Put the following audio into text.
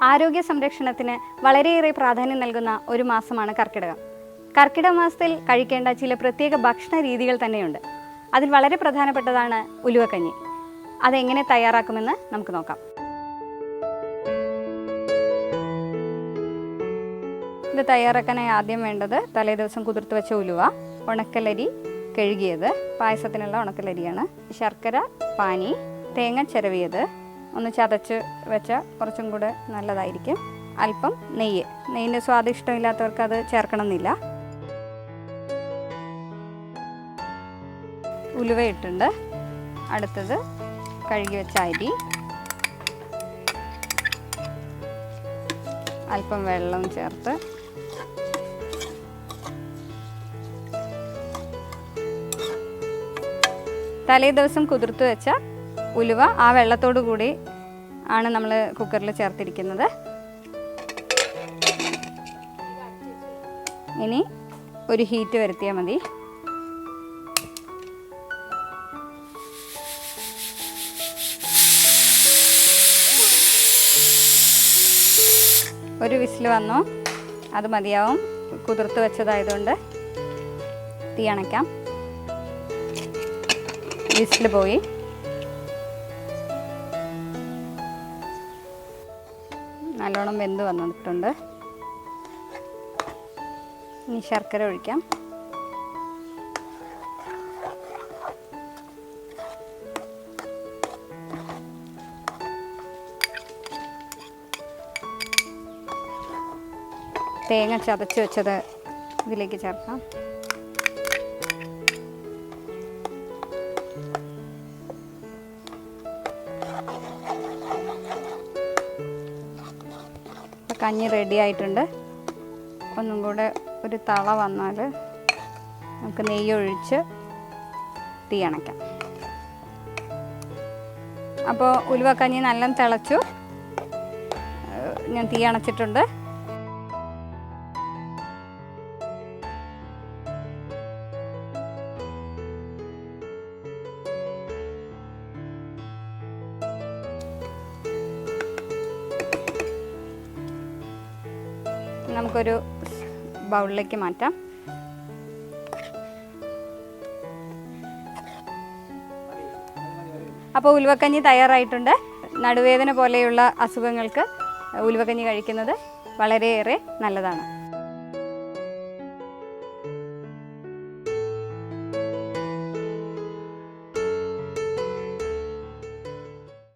ആരോഗ്യ സംരക്ഷണത്തിന് വളരെയേറെ പ്രാധാന്യം നൽകുന്ന ഒരു മാസമാണ് കർക്കിടകം. കർക്കിടക മാസത്തിൽ കഴിക്കേണ്ട ചില പ്രത്യേക ഭക്ഷണ രീതികൾ തന്നെയുണ്ട്. അതിൽ വളരെ പ്രധാനപ്പെട്ടതാണ് ഉലുവക്കഞ്ഞി. അതെങ്ങനെ തയ്യാറാക്കുമെന്ന് നമുക്ക് നോക്കാം. ഇത് തയ്യാറാക്കാനായി ആദ്യം വേണ്ടത് തലേദിവസം കുതിർത്ത് വെച്ച ഉലുവ, ഉണക്കലരി കഴുകിയത്, പായസത്തിനുള്ള ഉണക്കലരിയാണ്, ശർക്കര പാനി, തേങ്ങ ചിരവിയത്, ഒന്ന് ചതച്ച് വെച്ചാൽ കുറച്ചും കൂടെ നല്ലതായിരിക്കും, അല്പം നെയ്യ്. നെയ്യിൻ്റെ സ്വാദിഷ്ടമില്ലാത്തവർക്ക് അത് ചേർക്കണമെന്നില്ല. ഉലുവ ഇട്ടുണ്ട്. അടുത്തത് കഴുകി വെച്ച അരി, അല്പം വെള്ളം ചേർത്ത് തലേ ദിവസം കുതിർത്ത് വെച്ച ഉലുവ ആ വെള്ളത്തോടു കൂടി ആണ് നമ്മൾ കുക്കറിൽ ചേർത്തിരിക്കുന്നത്. ഇനി ഒരു ഹീറ്റ് വരുത്തിയാൽ മതി. ഒരു വിസിൽ വന്നു, അത് മതിയാവും. കുതിർത്ത് വെച്ചതായതുകൊണ്ട് തീ അണയ്ക്കാം. വിസിൽ പോയി. നല്ലോണം വെന്ത് വന്നിട്ടുണ്ട്. ഇനി ശർക്കര ഒഴിക്കാം. തേങ്ങ ചതച്ച് വെച്ചത് ഇതിലേക്ക് ചേർക്കാം. കഞ്ഞി റെഡി ആയിട്ടുണ്ട്. ഒന്നും കൂടെ ഒരു തള വന്നാൽ നമുക്ക് നെയ്യ് ഒഴിച്ച് തീ അണയ്ക്കാം. അപ്പോൾ ഉലുവക്കഞ്ഞി നല്ല തിളച്ചു. ഞാൻ തീ അണച്ചിട്ടുണ്ട്. നമുക്കൊരു ബൗളിലേക്ക് മാറ്റാം. അപ്പോൾ ഉലുവക്കഞ്ഞി തയ്യാറായിട്ടുണ്ട്. നടുവേദന പോലെയുള്ള അസുഖങ്ങൾക്ക് ഉലുവക്കഞ്ഞി കഴിക്കുന്നത് വളരെയേറെ നല്ലതാണ്.